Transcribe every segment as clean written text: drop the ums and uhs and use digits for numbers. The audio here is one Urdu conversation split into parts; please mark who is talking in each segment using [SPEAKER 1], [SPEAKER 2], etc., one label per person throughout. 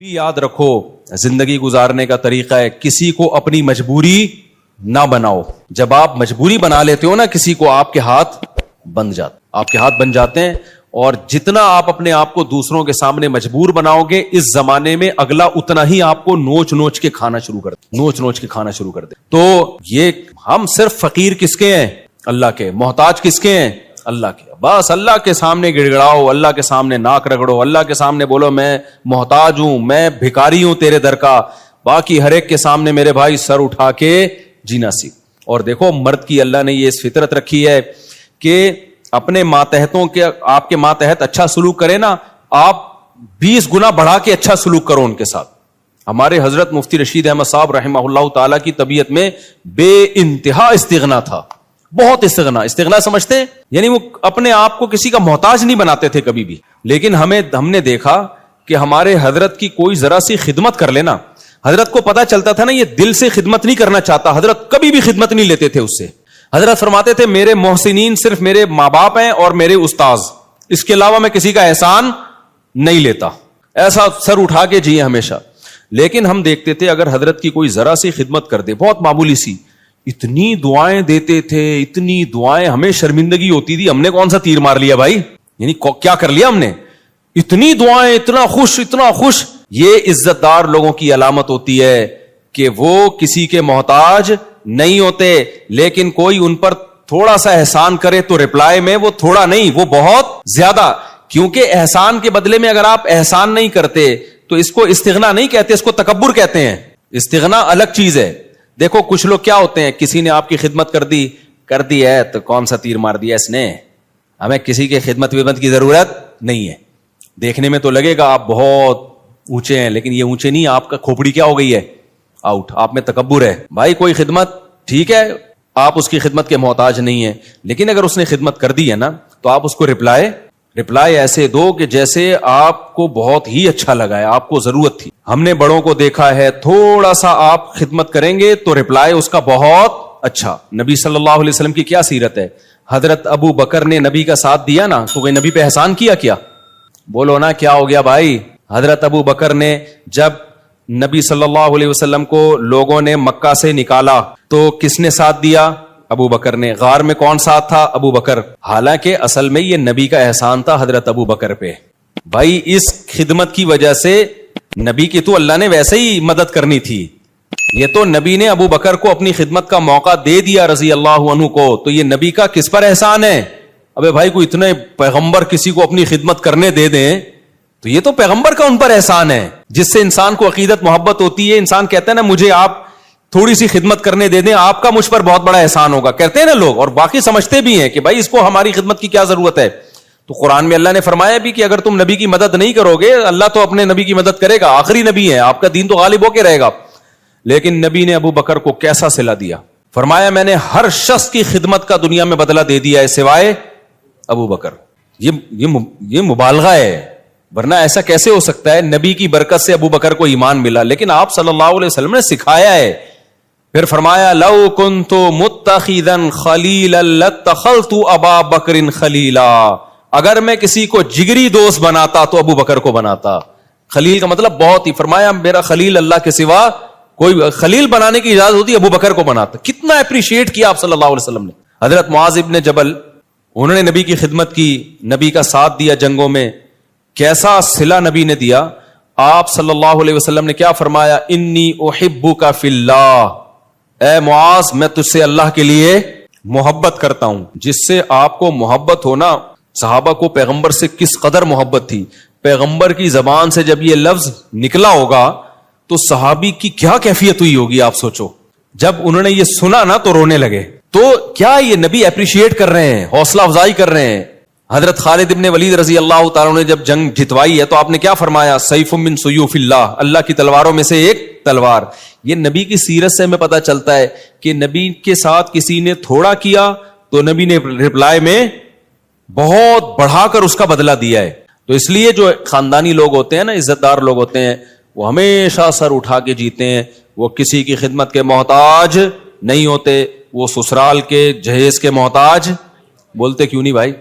[SPEAKER 1] بھی یاد رکھو زندگی گزارنے کا طریقہ ہے کسی کو اپنی مجبوری نہ بناؤ. جب آپ مجبوری بنا لیتے ہو نا کسی کو, آپ کے ہاتھ بن جاتے ہیں. اور جتنا آپ اپنے آپ کو دوسروں کے سامنے مجبور بناؤ گے, اس زمانے میں اگلا اتنا ہی آپ کو نوچ کے کھانا شروع کر دے. تو یہ ہم صرف فقیر کس کے ہیں؟ اللہ کے. محتاج کس کے ہیں؟ اللہ کے. بس اللہ کے سامنے گڑ گڑاؤ, اللہ کے سامنے ناک رگڑو, اللہ کے سامنے بولو میں محتاج ہوں, میں بھکاری ہوں تیرے در کا. باقی ہر ایک کے سامنے میرے بھائی سر اٹھا کے جینا سیکھ. اور دیکھو مرد کی اللہ نے یہ فطرت رکھی ہے کہ اپنے ماتحتوں کے, آپ کے ماتحت اچھا سلوک کرے نا, آپ 20 گنا بڑھا کے اچھا سلوک کرو ان کے ساتھ. ہمارے حضرت مفتی رشید احمد صاحب رحمہ اللہ تعالی کی طبیعت میں بے انتہا استغنا تھا. بہت استغنا سمجھتے ہیں, یعنی وہ اپنے آپ کو کسی کا محتاج نہیں بناتے تھے کبھی بھی. لیکن ہم نے دیکھا کہ ہمارے حضرت کی کوئی ذرا سی خدمت کر لینا, حضرت کو پتا چلتا تھا نا یہ دل سے خدمت نہیں کرنا چاہتا, حضرت کبھی بھی خدمت نہیں لیتے تھے اس سے. حضرت فرماتے تھے میرے محسنین صرف میرے ماں باپ ہیں اور میرے استاذ, اس کے علاوہ میں کسی کا احسان نہیں لیتا. ایسا سر اٹھا کے جیے ہمیشہ. لیکن ہم دیکھتے تھے اگر حضرت کی کوئی ذرا سی خدمت کر دے, بہت معمولی سی, اتنی دعائیں دیتے تھے, اتنی دعائیں, ہمیں شرمندگی ہوتی تھی ہم نے کون سا تیر مار لیا بھائی, یعنی کیا کر لیا ہم نے, اتنی دعائیں, اتنا خوش. یہ عزت دار لوگوں کی علامت ہوتی ہے کہ وہ کسی کے محتاج نہیں ہوتے, لیکن کوئی ان پر تھوڑا سا احسان کرے تو رپلائی میں وہ تھوڑا نہیں, وہ بہت زیادہ. کیونکہ احسان کے بدلے میں اگر آپ احسان نہیں کرتے تو اس کو استغنا نہیں کہتے, اس کو تکبر کہتے ہیں. استغنا الگ چیز ہے. دیکھو کچھ لوگ کیا ہوتے ہیں, کسی نے آپ کی خدمت کر دی ہے تو کون سا تیر مار دیا اس نے, ہمیں کسی کی خدمت کی ضرورت نہیں ہے. دیکھنے میں تو لگے گا آپ بہت اونچے ہیں, لیکن یہ اونچے نہیں, آپ کا کھوپڑی کیا ہو گئی ہے, آؤٹ. آپ میں تکبر ہے. بھائی کوئی خدمت ٹھیک ہے, آپ اس کی خدمت کے محتاج نہیں ہیں, لیکن اگر اس نے خدمت کر دی ہے نا تو آپ اس کو رپلائی ایسے دو کہ جیسے آپ کو بہت ہی اچھا لگا ہے, آپ کو ضرورت تھی. ہم نے بڑوں کو دیکھا ہے تھوڑا سا آپ خدمت کریں گے تو رپلائی اس کا بہت اچھا. نبی صلی اللہ علیہ وسلم کی کیا سیرت ہے, حضرت ابو بکر نے نبی کا ساتھ دیا نا تو کوئی نبی پہ احسان کیا بولو نا, کیا ہو گیا بھائی. حضرت ابو بکر نے جب نبی صلی اللہ علیہ وسلم کو لوگوں نے مکہ سے نکالا تو کس نے ساتھ دیا؟ ابو بکر نے. غار میں کون ساتھ تھا؟ ابو بکر. حالانکہ اصل میں یہ نبی کا احسان تھا حضرت ابو بکر پہ. بھائی اس خدمت کی وجہ سے نبی کی تو اللہ نے ویسے ہی مدد کرنی تھی, یہ تو نبی نے ابو بکر کو اپنی خدمت کا موقع دے دیا رضی اللہ عنہ کو, تو یہ نبی کا کس پر احسان ہے؟ ابے بھائی کوئی اتنے پیغمبر کسی کو اپنی خدمت کرنے دے دیں تو یہ تو پیغمبر کا ان پر احسان ہے, جس سے انسان کو عقیدت محبت ہوتی ہے. انسان کہتا ہے نا مجھے آپ تھوڑی سی خدمت کرنے دے دیں, آپ کا مجھ پر بہت بڑا احسان ہوگا, کہتے ہیں نا لوگ, اور باقی سمجھتے بھی ہیں کہ بھائی اس کو ہماری خدمت کی کیا ضرورت ہے. تو قرآن میں اللہ نے فرمایا بھی کہ اگر تم نبی کی مدد نہیں کرو گے, اللہ تو اپنے نبی کی مدد کرے گا, آخری نبی ہے, آپ کا دین تو غالب ہو کے رہے گا. لیکن نبی نے ابو بکر کو کیسا صلہ دیا, فرمایا میں نے ہر شخص کی خدمت کا دنیا میں بدلہ دے دیا ہے سوائے ابو بکر. یہ مبالغہ ہے, ورنہ ایسا کیسے ہو سکتا ہے؟ نبی کی برکت سے ابو بکر کو ایمان ملا, لیکن آپ صلی اللہ علیہ وسلم نے سکھایا ہے. پھر فرمایا لو کنت متخذا خلیلا لاتخذت ابا بکر خلیلا, اگر میں کسی کو جگری دوست بناتا تو ابو بکر کو بناتا. خلیل کا مطلب بہت ہی, فرمایا میرا خلیل اللہ کے سوا کوئی, خلیل بنانے کی اجازت ہوتی ابو بکر کو بناتا. کتنا اپریشیٹ کیا آپ صلی اللہ علیہ وسلم نے. حضرت معاذ ابن جبل, انہوں نے نبی کی خدمت کی, نبی کا ساتھ دیا جنگوں میں, کیسا صلہ نبی نے دیا. آپ صلی اللہ علیہ وسلم نے کیا فرمایا, انی احبک فی اللہ, اے معاذ میں تجھ سے اللہ کے لیے محبت کرتا ہوں. جس سے آپ کو محبت ہونا, صحابہ کو پیغمبر سے کس قدر محبت تھی. پیغمبر کی زبان سے جب یہ لفظ نکلا ہوگا تو صحابی کی کیا کیفیت ہوئی ہوگی آپ سوچو. جب انہوں نے یہ سنا نا تو رونے لگے. تو کیا یہ نبی اپریشیٹ کر رہے ہیں, حوصلہ افزائی کر رہے ہیں. حضرت خالد ابن ولید رضی اللہ تعالیٰ نے جب جنگ جتوائی ہے تو آپ نے کیا فرمایا, سیف من سیوف اللہ, اللہ کی تلواروں میں سے ایک تلوار. یہ نبی کی سیرت سے ہمیں پتا چلتا ہے کہ نبی کے ساتھ کسی نے تھوڑا کیا تو نبی نے رپلائی میں بہت بڑھا کر اس کا بدلہ دیا ہے. تو اس لیے جو خاندانی لوگ ہوتے ہیں نا, عزت دار لوگ ہوتے ہیں, وہ ہمیشہ سر اٹھا کے جیتے ہیں, وہ کسی کی خدمت کے محتاج نہیں ہوتے. وہ سسرال کے جہیز کے محتاج, بولتے کیوں نہیں بھائی,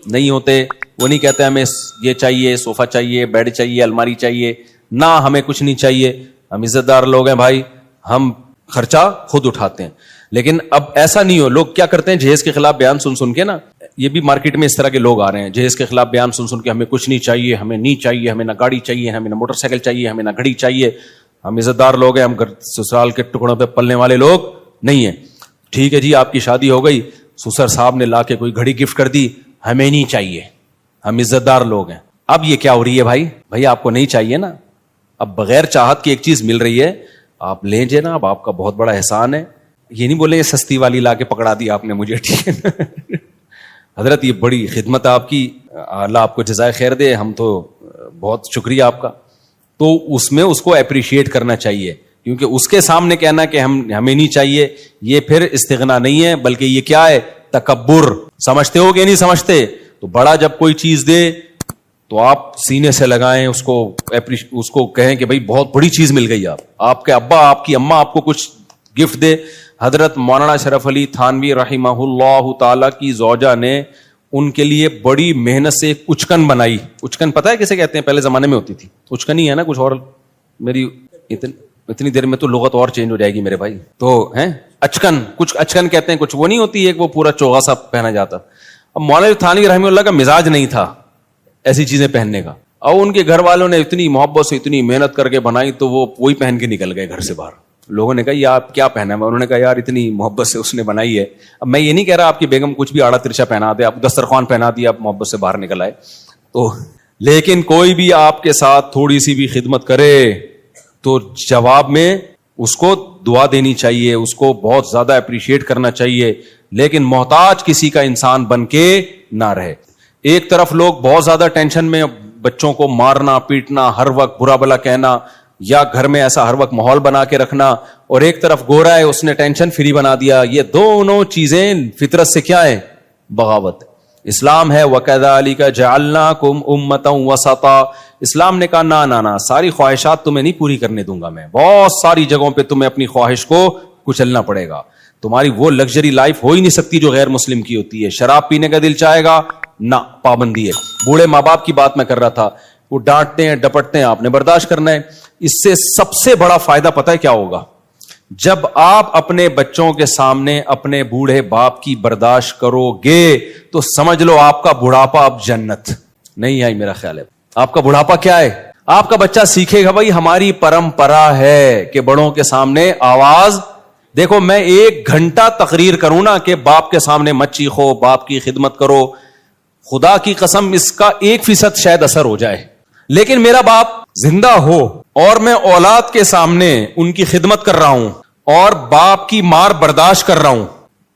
[SPEAKER 1] نہیں ہوتے. وہ نہیں کہتے ہمیں یہ چاہیے, صوفہ چاہیے, بیڈ چاہیے, الماری چاہیے. نہ ہمیں کچھ نہیں چاہیے, ہم عزت دار لوگ ہیں بھائی, ہم خرچہ خود اٹھاتے ہیں. لیکن اب ایسا نہیں ہو. لوگ کیا کرتے ہیں, جہیز کے خلاف بیان سن سن کے نا, یہ بھی مارکیٹ میں اس طرح کے لوگ آ رہے ہیں, جہیز کے خلاف بیان سن سن کے ہمیں کچھ نہیں چاہیے, ہمیں نہیں چاہیے, ہمیں نہ گاڑی چاہیے, ہمیں نہ موٹر سائیکل چاہیے, ہمیں نہ گھڑی چاہیے, ہم عزت دار لوگ ہیں, ہم سسرال کے ٹکڑوں پہ پلنے والے لوگ نہیں ہیں. ٹھیک ہے جی, آپ کی شادی ہو گئی, سسر صاحب نے لا کے کوئی گھڑی گفٹ کر دی, ہمیں نہیں چاہیے, ہم عزت دار لوگ ہیں. اب یہ کیا ہو رہی ہے بھائی آپ کو نہیں چاہیے نا, اب بغیر چاہت کی ایک چیز مل رہی ہے, آپ لیں جناب, آپ کا بہت بڑا احسان ہے. یہ نہیں بولے یہ سستی والی لا کے پکڑا دی آپ نے مجھے, ٹھیک ہے حضرت یہ بڑی خدمت ہے آپ کی, اللہ آپ کو جزائے خیر دے, ہم تو بہت شکریہ آپ کا. تو اس میں اس کو اپریشیٹ کرنا چاہیے, کیونکہ اس کے سامنے کہنا کہ ہمیں نہیں چاہیے, یہ پھر استغنا نہیں ہے, بلکہ یہ کیا ہے, تکبر. سمجھتے ہو کہ نہیں سمجھتے؟ تو بڑا جب کوئی چیز دے تو آپ سینے سے لگائیں اس کو کہیں کہ بھائی بہت بڑی چیز مل گئی, آپ کے ابا آپ کی اماں آپ کو کچھ گفٹ دے. حضرت مولانا شرف علی تھانوی رحمہ اللہ تعالی کی زوجہ نے ان کے لیے بڑی محنت سے ایک اچکن بنائی. اچکن پتہ ہے کسے کہتے ہیں؟ پہلے زمانے میں ہوتی تھی اچکن ہی ہے نا, کچھ اور میری اتنی دیر میں تو لغت اور چینج ہو جائے گی میرے بھائی. تو ہیں اچکن, کچھ اچکن کہتے ہیں, کچھ وہ نہیں ہوتی ایک وہ پورا چوغا سا پہنا جاتا. اب مولانا تھانوی رحمہ اللہ کا مزاج نہیں تھا ایسی چیزیں پہننے کا, اور ان کے گھر والوں نے اتنی محبت سے اتنی محنت کر کے بنائی تو وہ وہی پہن کے نکل گئے گھر سے باہر. لوگوں نے کہا یہ آپ کیا پہنا ہے؟ انہوں نے کہا یار اتنی محبت سے اس نے بنائی ہے. اب میں یہ نہیں کہہ رہا آپ کی بیگم کچھ بھی آڑا ترچا پہنا دے, آپ دسترخوان پہنا دیا, آپ محبت سے باہر نکل آئے تو, لیکن کوئی بھی آپ کے ساتھ تھوڑی سی بھی خدمت کرے تو جواب میں اس کو دعا دینی چاہیے, اس کو بہت زیادہ اپریشیٹ کرنا چاہیے, لیکن محتاج کسی کا انسان بن کے نہ رہے. ایک طرف لوگ بہت زیادہ ٹینشن میں, بچوں کو مارنا پیٹنا, ہر وقت برا بلا کہنا, یا گھر میں ایسا ہر وقت ماحول بنا کے رکھنا, اور ایک طرف گورا ہے اس نے ٹینشن فری بنا دیا. یہ دونوں چیزیں فطرت سے کیا ہے؟ بغاوت. اسلام ہے وَكَذَلِكَ جَعَلْنَاكُمْ أُمَّةً وَسَطًا. اسلام نے کہا نہ ساری خواہشات تمہیں نہیں پوری کرنے دوں گا میں, بہت ساری جگہوں پہ تمہیں اپنی خواہش کو کچلنا پڑے گا. تمہاری وہ لگژری لائف ہو ہی نہیں سکتی جو غیر مسلم کی ہوتی ہے. شراب پینے کا دل چاہے گا نہ, پابندی ہے. بوڑھے ماں باپ کی بات میں کر رہا تھا, وہ ڈانٹتے ہیں ڈپٹتے ہیں, آپ نے برداشت کرنا ہے. اس سے سب سے بڑا فائدہ پتہ ہے کیا ہوگا؟ جب آپ اپنے بچوں کے سامنے اپنے بوڑھے باپ کی برداشت کرو گے تو سمجھ لو آپ کا بڑھاپا اب جنت نہیں آئی. میرا خیال ہے آپ کا بڑھاپا کیا ہے؟ آپ کا بچہ سیکھے گا بھائی ہماری پرمپرا ہے کہ بڑوں کے سامنے آواز. دیکھو میں 1 گھنٹہ تقریر کروں نا کہ باپ کے سامنے مت چیخو, باپ کی خدمت کرو, خدا کی قسم اس کا 1% شاید اثر ہو جائے. لیکن میرا باپ زندہ ہو اور میں اولاد کے سامنے ان کی خدمت کر رہا ہوں اور باپ کی مار برداشت کر رہا ہوں,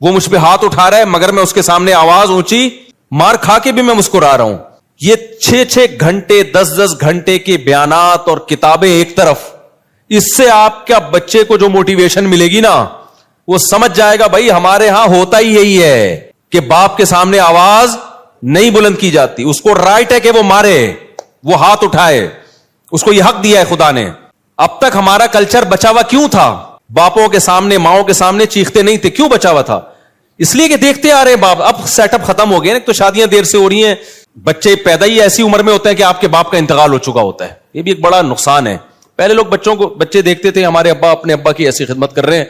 [SPEAKER 1] وہ مجھ پہ ہاتھ اٹھا رہا ہے مگر میں اس کے سامنے آواز اونچی, مار کھا کے بھی میں مسکرا رہا ہوں. یہ 6 گھنٹے 10 گھنٹے کے بیانات اور کتابیں ایک طرف, اس سے آپ کا بچے کو جو موٹیویشن ملے گی نا وہ سمجھ جائے گا بھائی ہمارے ہاں ہوتا ہی یہی ہے کہ باپ کے سامنے آواز نہیں بلند کی جاتی. اس کو رائٹ ہے کہ وہ مارے, وہ ہاتھ اٹھائے, اس کو یہ حق دیا ہے خدا نے. اب تک ہمارا کلچر بچا ہوا کیوں تھا؟ باپوں کے سامنے ماؤں کے سامنے چیختے نہیں تھے. کیوں بچا ہوا تھا؟ اس لیے کہ دیکھتے آ رہے ہیں باپ. اب سیٹ اپ ختم ہو گئے نا, تو شادیاں دیر سے ہو رہی ہیں, بچے پیدا ہی ایسی عمر میں ہوتے ہیں کہ آپ کے باپ کا انتقال ہو چکا ہوتا ہے. یہ بھی ایک بڑا نقصان ہے. پہلے لوگ بچے دیکھتے تھے ہمارے ابا اپنے ابا کی ایسی خدمت کر رہے ہیں.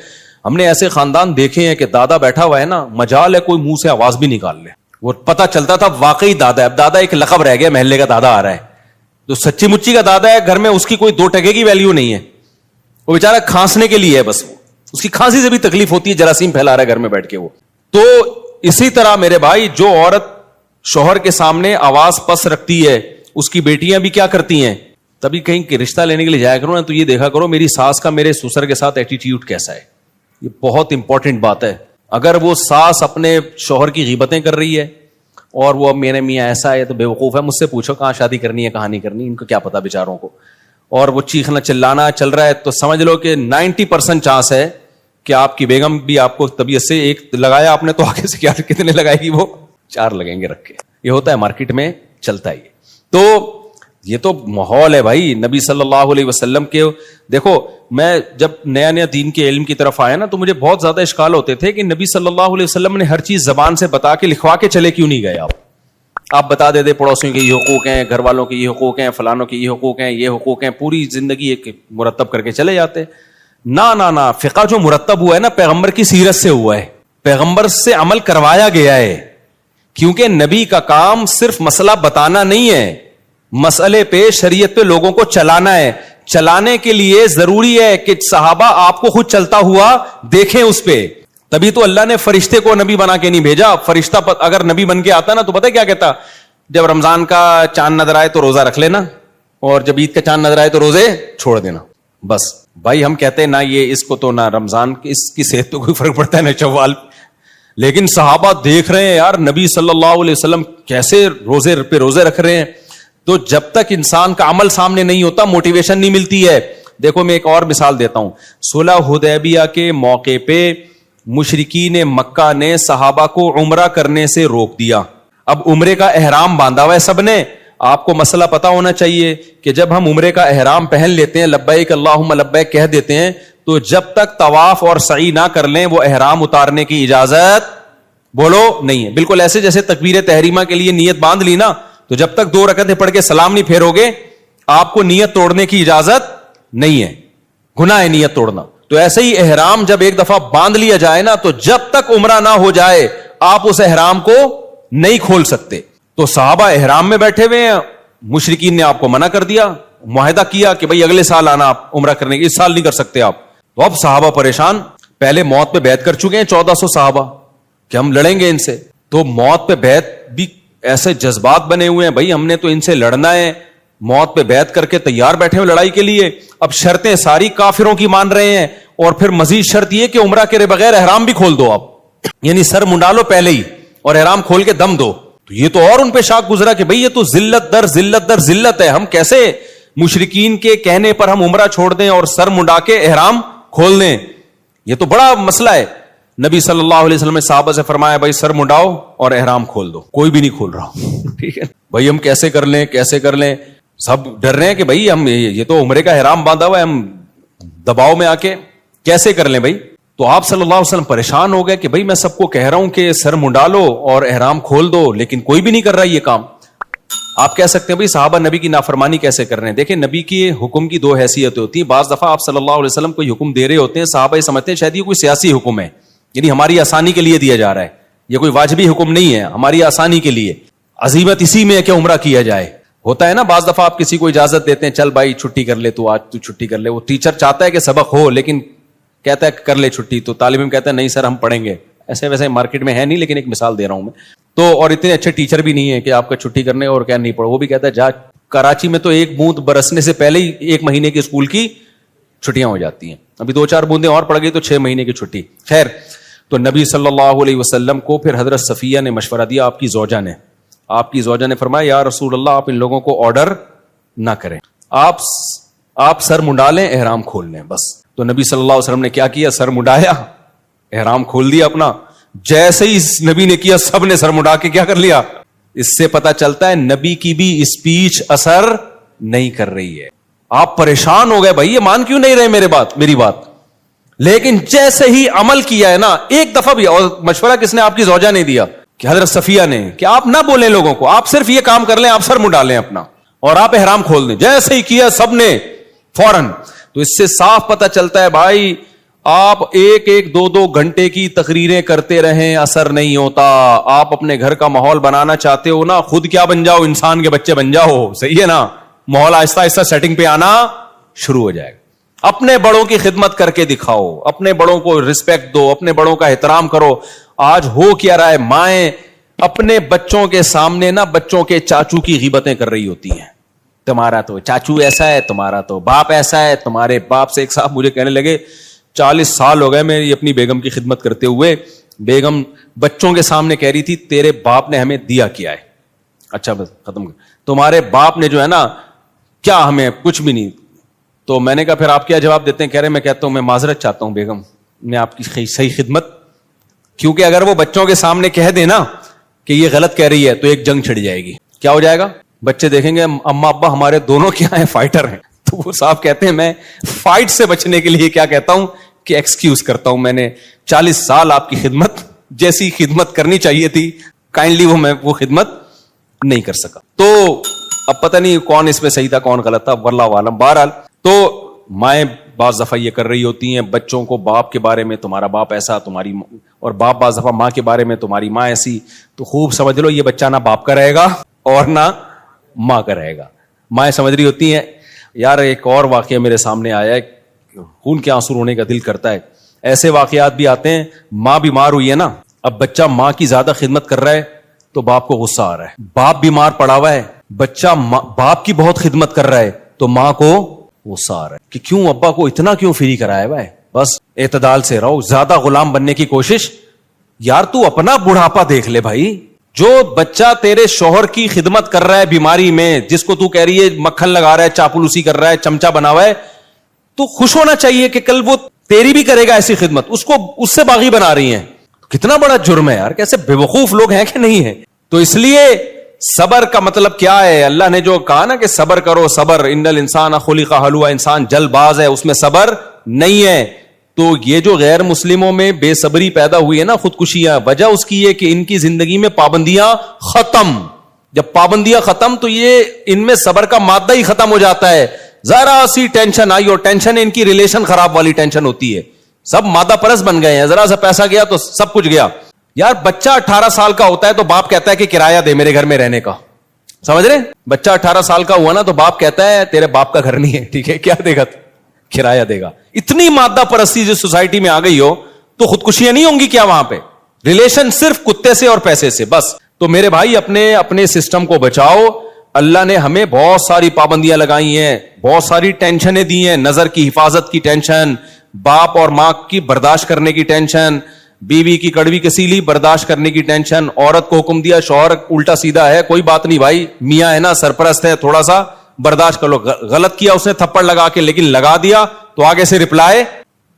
[SPEAKER 1] ہم نے ایسے خاندان دیکھے ہیں کہ دادا بیٹھا ہوا ہے نا, مجال ہے کوئی منہ سے آواز بھی نکال لے, وہ پتہ چلتا تھا واقعی دادا ہے. اب دادا ایک لقب رہ گیا, محلے کا دادا آ رہا ہے, جو سچی مچی کا دادا ہے گھر میں اس کی کوئی 2 ٹکے کی ویلیو نہیں ہے. وہ بیچارہ کھانسنے کے لیے ہے بس, اس کی کھانسی سے بھی تکلیف ہوتی ہے, جراثیم پھیلا رہا ہے گھر میں بیٹھ کے وہ. تو اسی طرح میرے بھائی جو عورت شوہر کے سامنے آواز پس رکھتی ہے اس کی بیٹیاں بھی کیا کرتی ہیں. تبھی کہیں کہ رشتہ لینے کے لیے جایا کرو نا تو یہ دیکھا کرو میری ساس کا میرے سسر کے ساتھ ایٹیٹیوڈ کیسا ہے. یہ بہت امپورٹنٹ بات ہے. اگر وہ ساس اپنے شوہر کی غیبتیں کر رہی ہے اور وہ میرے میاں ایسا ہے تو بے وقوف ہے, مجھ سے پوچھو کہاں شادی کرنی ہے کہاں نہیں کرنی, ان کو کیا پتا بیچاروں کو, اور وہ چیخنا چلانا چل رہا ہے, تو سمجھ لو کہ 90% چانس ہے کہ آپ کی بیگم بھی آپ کو طبیعت سے ایک لگایا آپ نے تو آگے سے کیا کتنے لگائے گی, وہ 4 لگیں گے رکھ کے. یہ ہوتا ہے مارکیٹ میں چلتا ہی. تو یہ تو ماحول ہے بھائی نبی صلی اللہ علیہ وسلم کے. دیکھو میں جب نیا دین کے علم کی طرف آیا نا تو مجھے بہت زیادہ اشکال ہوتے تھے کہ نبی صلی اللہ علیہ وسلم نے ہر چیز زبان سے بتا کے لکھوا کے چلے کیوں نہیں گئے آپ. آپ بتا دیتے پڑوسیوں کے یہ حقوق ہیں, گھر والوں کے یہ حقوق ہیں, فلانوں کے یہ حقوق ہیں, یہ حقوق ہیں, پوری زندگی ایک مرتب کر کے چلے جاتے. نہ فقہ جو مرتب ہوا ہے نا پیغمبر کی سیرت سے ہوا ہے, پیغمبر سے عمل کروایا گیا ہے. کیونکہ نبی کا کام صرف مسئلہ بتانا نہیں ہے, مسئلے پہ شریعت پہ لوگوں کو چلانا ہے. چلانے کے لیے ضروری ہے کہ صحابہ آپ کو خود چلتا ہوا دیکھیں اس پہ. تبھی تو اللہ نے فرشتے کو نبی بنا کے نہیں بھیجا. فرشتہ اگر نبی بن کے آتا نا تو پتہ کیا کہتا, جب رمضان کا چاند نظر آئے تو روزہ رکھ لینا, اور جب عید کا چاند نظر آئے تو روزے چھوڑ دینا. بس بھائی ہم کہتے ہیں نہ یہ اس کو تو نہ رمضان اس کی صحت تو کوئی فرق پڑتا ہے نہ چوال, لیکن صحابہ دیکھ رہے ہیں یار نبی صلی اللہ علیہ وسلم کیسے روزے پہ روزے رکھ رہے ہیں. تو جب تک انسان کا عمل سامنے نہیں ہوتا موٹیویشن نہیں ملتی ہے. دیکھو میں ایک اور مثال دیتا ہوں. صلح حدیبیہ کے موقع پہ مشرکین مکہ نے صحابہ کو عمرہ کرنے سے روک دیا. اب عمرے کا احرام باندھا ہوا ہے سب نے. آپ کو مسئلہ پتا ہونا چاہیے کہ جب ہم عمرے کا احرام پہن لیتے ہیں, لبیک اللہم لبیک کہہ دیتے ہیں, تو جب تک طواف اور سعی نہ کر لیں وہ احرام اتارنے کی اجازت بولو نہیں ہے. بالکل ایسے جیسے تکبیر تحریمہ کے لیے نیت باندھ لی نا, تو جب تک 2 رکعتیں پڑھ کے سلام نہیں پھیرو گے آپ کو نیت توڑنے کی اجازت نہیں ہے, گناہ ہے نیت توڑنا. تو ایسے ہی احرام جب ایک دفعہ باندھ لیا جائے نا, تو جب تک عمرہ نہ ہو جائے آپ اس احرام کو نہیں کھول سکتے. تو صحابہ احرام میں بیٹھے ہوئے ہیں, مشرکین نے آپ کو منع کر دیا, معاہدہ کیا کہ بھئی اگلے سال آنا آپ عمرہ کرنے کے, اس سال نہیں کر سکتے آپ. تو اب صحابہ پریشان, پہلے موت پہ بیعت کر چکے ہیں 1400 صحابہ کہ ہم لڑیں گے ان سے. تو موت پہ بیعت بھی ایسے جذبات بنے ہوئے ہیں, بھئی ہم نے تو ان سے لڑنا ہے, موت پہ بیعت کر کے تیار بیٹھے ہوئے لڑائی کے لیے. اب شرطیں ساری کافروں کی مان رہے ہیں, اور پھر مزید شرط یہ کہ عمرہ کے بغیر احرام بھی کھول دو آپ, یعنی سر منڈا لو پہلے ہی اور احرام کھول کے دم دو. تو یہ تو اور ان پہ شاک گزرا کہ بھئی یہ تو ذلت در ذلت در ذلت ہے, ہم کیسے مشرکین کے کہنے پر ہم عمرہ چھوڑ دیں اور سر منڈا کے احرام کھول دیں, یہ تو بڑا مسئلہ ہے. نبی صلی اللہ علیہ وسلم نے صحابہ سے فرمایا بھائی سر منڈاؤ اور احرام کھول دو. کوئی بھی نہیں کھول رہا, ٹھیک ہے بھائی ہم کیسے کر لیں کیسے کر لیں. سب ڈر رہے ہیں کہ بھئی ہم یہ تو عمرے کا احرام باندھا ہوا ہے, ہم دباؤ میں آ کے کیسے کر لیں بھائی. تو آپ صلی اللہ علیہ وسلم پریشان ہو گئے کہ بھئی میں سب کو کہہ رہا ہوں کہ سر منڈا لو اور احرام کھول دو, لیکن کوئی بھی نہیں کر رہا یہ کام. آپ کہہ سکتے ہیں بھئی صحابہ نبی کی نافرمانی کیسے کر رہے ہیں. دیکھیں نبی کی حکم کی 2 حیثیتیں ہوتی ہیں. بعض دفعہ آپ صلی اللہ علیہ وسلم کوئی حکم دے رہے ہوتے ہیں, صحابہ یہ سمجھتے ہیں شاید یہ کوئی سیاسی حکم ہے, یعنی ہماری آسانی کے لیے دیا جا رہا ہے, یہ کوئی واجبی حکم نہیں ہے, ہماری آسانی کے لیے. عزیمت اسی میں ہے کہ عمرہ کیا جائے. ہوتا ہے نا بعض دفعہ آپ کسی کو اجازت دیتے ہیں, چل بھائی چھٹی کر لے تو آج تو چھٹی کر لے. وہ ٹیچر چاہتا ہے کہ سبق ہو لیکن کہتا ہے کر لے چھٹی, تو طالب علم کہتا ہے نہیں سر ہم پڑھیں گے. ایسے ویسے مارکیٹ میں ہے نہیں, لیکن ایک مثال دے رہا ہوں میں. تو اور اتنے اچھے ٹیچر بھی نہیں ہے کہ آپ کا چھٹی کرنے اور کیا نہیں پڑھو, وہ بھی کہتا ہے جا. کراچی میں تو 1 بوند برسنے سے پہلے ہی 1 مہینے کی اسکول کی چھٹیاں ہو جاتی ہیں. ابھی 2-4 بوندیں اور پڑ گئی تو 6 مہینے کی چھٹی. خیر, تو نبی صلی اللہ علیہ وسلم کو پھر حضرت صفیہ نے مشورہ دیا, آپ کی زوجہ نے فرمایا یا رسول اللہ آپ ان لوگوں کو آرڈر نہ کریں, آپ سر منڈا لیں احرام کھول لیں بس. تو نبی صلی اللہ علیہ وسلم نے کیا کیا, سر منڈایا, احرام کھول دیا اپنا. جیسے ہی نبی نے کیا سب نے سر منڈا کے کیا کر لیا. اس سے پتا چلتا ہے نبی کی بھی اسپیچ اثر نہیں کر رہی ہے. آپ پریشان ہو گئے بھائی یہ مان کیوں نہیں رہے میری بات, لیکن جیسے ہی عمل کیا ہے نا ایک دفعہ بھی. اور مشورہ کس نے, آپ کی زوجہ نے دیا کہ حضرت صفیہ نے, کہ آپ نہ بولیں لوگوں کو, آپ صرف یہ کام کر لیں, آپ سر منڈا لیں اپنا اور آپ احرام کھول دیں. جیسے ہی کیا سب نے فوراً. تو اس سے صاف پتہ چلتا ہے بھائی آپ 1-2 گھنٹے کی تقریریں کرتے رہیں اثر نہیں ہوتا. آپ اپنے گھر کا ماحول بنانا چاہتے ہو نا, خود کیا بن جاؤ, انسان کے بچے بن جاؤ, صحیح ہے نا. ماحول آہستہ آہستہ سیٹنگ پہ آنا شروع ہو جائے گا. اپنے بڑوں کی خدمت کر کے دکھاؤ, اپنے بڑوں کو رسپیکٹ دو, اپنے بڑوں کا احترام کرو. آج ہو کیا رہا ہے, مائیں اپنے بچوں کے سامنے نا بچوں کے چاچو کی غیبتیں کر رہی ہوتی ہیں. تمہارا تو چاچو ایسا ہے, تمہارا تو باپ ایسا ہے, تمہارے باپ سے. ایک صاحب مجھے کہنے لگے 40 سال ہو گئے میری اپنی بیگم کی خدمت کرتے ہوئے, بیگم بچوں کے سامنے کہہ رہی تھی تیرے باپ نے ہمیں دیا کیا ہے. اچھا بس ختم, تمہارے باپ نے جو ہے نا کیا ہمیں کچھ بھی نہیں. تو میں نے کہا پھر آپ کیا جواب دیتے ہیں؟ کہہ رہے میں کہتا ہوں میں معذرت چاہتا ہوں بیگم, میں آپ کی صحیح خدمت. کیونکہ اگر وہ بچوں کے سامنے کہہ دے نا کہ یہ غلط کہہ رہی ہے تو ایک جنگ چھڑ جائے گی. کیا ہو جائے گا, بچے دیکھیں گے اماں ابا ہمارے دونوں کیا ہیں, فائٹر ہیں. تو وہ صاحب کہتے ہیں میں فائٹ سے بچنے کے لیے کیا کہتا ہوں کہ ایکسکیوز کرتا ہوں, میں نے 40 سال آپ کی خدمت جیسی خدمت کرنی چاہیے تھی, کائنڈلی وہ خدمت نہیں کر سکا. تو اب پتہ نہیں کون اس میں صحیح تھا کون غلط تھا, واللہ عالم. بہرحال تو مائیں بعض دفعہ یہ کر رہی ہوتی ہیں بچوں کو باپ کے بارے میں, تمہارا باپ ایسا, تمہاری, اور باپ بعض دفعہ ماں کے بارے میں, تمہاری ماں ایسی. تو خوب سمجھ لو یہ بچہ نہ باپ کا رہے گا اور نہ ماں کا رہے گا. مائیں سمجھ رہی ہوتی ہیں. یار ایک اور واقعہ میرے سامنے آیا ہے, خون کے آنسو رونے کا دل کرتا ہے. ایسے واقعات بھی آتے ہیں, ماں بیمار ہوئی ہے نا, اب بچہ ماں کی زیادہ خدمت کر رہا ہے تو باپ کو غصہ آ رہا ہے. باپ بیمار پڑا ہوا ہے, بچہ باپ کی بہت خدمت کر رہا ہے تو ماں کو غصہ آ رہا ہے کہ کیوں ابا کو اتنا کیوں فری کرایا ہوا ہے. بس اعتدال سے رہو, زیادہ غلام بننے کی کوشش. یار تو اپنا بڑھاپا دیکھ لے بھائی. جو بچہ تیرے شوہر کی خدمت کر رہا ہے بیماری میں, جس کو تو کہہ رہی ہے مکھن لگا رہا ہے, چاپلوسی کر رہا ہے, چمچا بنا ہوا ہے, تو خوش ہونا چاہیے کہ کل وہ تیری بھی کرے گا ایسی خدمت. اس کو اس سے باغی بنا رہی ہیں, کتنا بڑا جرم ہے یار. کیسے بے وقوف لوگ ہیں کہ نہیں ہے. تو اس لیے صبر کا مطلب کیا ہے؟ اللہ نے جو کہا نا کہ صبر کرو, صبر, ان الانسان خلق ہلوعا, انسان جلد باز ہے, اس میں صبر نہیں ہے. تو یہ جو غیر مسلموں میں بے صبری پیدا ہوئی ہے نا, خودکشیاں, وجہ اس کی یہ کہ ان کی زندگی میں پابندیاں ختم. جب پابندیاں ختم تو یہ ان میں صبر کا مادہ ہی ختم ہو جاتا ہے. ذرا سی ٹینشن آئی, اور ٹینشن ان کی ریلیشن خراب والی ٹینشن ہوتی ہے. سب مادہ پرست بن گئے ہیں, ذرا سا پیسہ گیا تو سب کچھ گیا. یار بچہ 18 سال کا ہوتا ہے تو باپ کہتا ہے کہ کرایہ دے میرے گھر میں رہنے کا. سمجھ رہے؟ بچہ 18 سال کا ہوا نا تو باپ کہتا ہے تیرے باپ کا گھر نہیں ہے, ٹھیک ہے, کیا دے گا؟ کرایہ دے گا. اتنی مادہ پرستی جو سوسائٹی میں آ گئی ہو تو خودکشیاں نہیں ہوں گی کیا وہاں پہ؟ ریلیشن صرف کتے سے اور پیسے سے بس. تو میرے بھائی اپنے سسٹم کو بچاؤ. اللہ نے ہمیں بہت ساری پابندیاں لگائی ہیں, بہت ساری ٹینشنیں دی ہیں. نظر کی حفاظت کی ٹینشن, باپ اور ماں کی برداشت کرنے کی ٹینشن, بیوی کی کڑوی کسیلی برداشت کرنے کی ٹینشن. عورت کو حکم دیا, شوہر الٹا سیدھا ہے, کوئی بات نہیں بھائی, میاں ہے نا, سرپرست ہے, تھوڑا سا برداشت کر لو. غلط کیا اس نے تھپڑ لگا کے, لیکن لگا دیا تو آگے سے رپلائی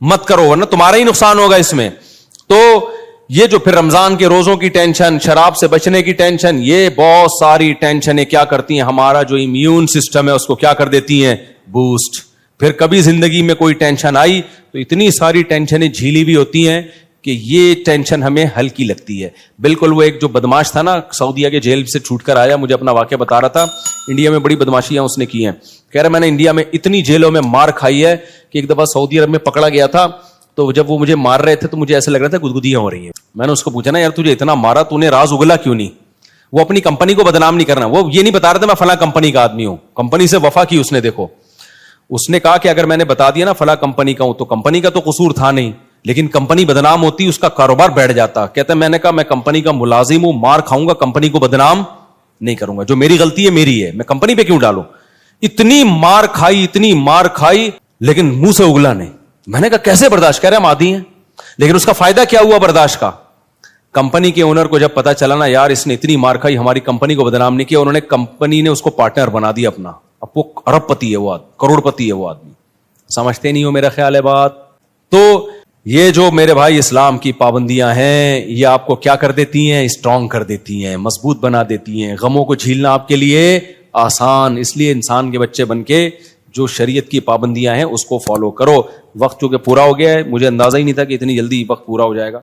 [SPEAKER 1] مت کرو ورنہ تمہارا ہی نقصان ہوگا اس میں. تو یہ جو پھر رمضان کے روزوں کی ٹینشن, شراب سے بچنے کی ٹینشن, یہ بہت ساری ٹینشنیں کیا کرتی ہیں, ہمارا جو امیون سسٹم ہے اس کو کیا کر دیتی ہیں, بوسٹ. پھر کبھی زندگی میں کوئی ٹینشن آئی تو اتنی ساری ٹینشنیں جھیلی بھی ہوتی ہیں کہ یہ ٹینشن ہمیں ہلکی لگتی ہے. بالکل وہ ایک جو بدماش تھا نا, سعودیہ کے جیل سے چھوٹ کر آیا, مجھے اپنا واقعہ بتا رہا تھا. انڈیا میں بڑی بدماشیاں اس نے کی ہیں. کہہ رہا میں نے انڈیا میں اتنی جیلوں میں مار کھائی ہے کہ ایک دفعہ سعودی عرب میں پکڑا گیا تھا تو جب وہ مجھے مار رہے تھے تو مجھے ایسا لگ رہا تھا گدگدیاں ہو رہی ہیں. میں نے اس کو پوچھا نا یار تجھے اتنا مارا, تو نے راز اگلا کیوں نہیں؟ وہ اپنی کمپنی کو بدنام نہیں کرنا, وہ یہ نہیں بتا رہا تھا میں فلاں کمپنی کا آدمی ہوں. کمپنی سے وفا کی اس نے. دیکھو اس نے کہا کہ اگر میں نے بتا دیا نا فلاں کمپنی کا ہوں تو کمپنی کا تو قصور تھا نہیں, لیکن کمپنی بدنام ہوتی, اس کا کاروبار بیٹھ جاتا. کہتا ہے میں نے کہا میں کمپنی کا ملازم ہوں, مار کھاؤں گا, کمپنی کو بدنام نہیں کروں گا. جو میری غلطی ہے میری ہے, میں کمپنی پہ کیوں ڈالوں؟ اتنی مار کھائی لیکن منہ سے اگلا نہیں. میں نے کہا کیسے برداشت؟ کہہ رہے ہم عادی ہیں. لیکن اس کا فائدہ کیا ہوا برداشت کا؟ کمپنی کے اونر کو جب پتا چلا نا یار اس نے اتنی مار کھائی, ہماری کمپنی کو بدنام نہیں کیا, انہوں نے کمپنی نے اس کو پارٹنر بنا دیا اپنا. اب وہ ارب پتی ہے, وہ کروڑ پتی ہے وہ آدمی. سمجھتے نہیں ہو میرا خیال ہے بات. تو یہ جو میرے بھائی اسلام کی پابندیاں ہیں یہ آپ کو کیا کر دیتی ہیں, اسٹرانگ کر دیتی ہیں, مضبوط بنا دیتی ہیں. غموں کو جھیلنا آپ کے لیے آسان. اس لیے انسان کے بچے بن کے جو شریعت کی پابندیاں ہیں اس کو فالو کرو. وقت چونکہ پورا ہو گیا ہے, مجھے اندازہ ہی نہیں تھا کہ اتنی جلدی وقت پورا ہو جائے گا.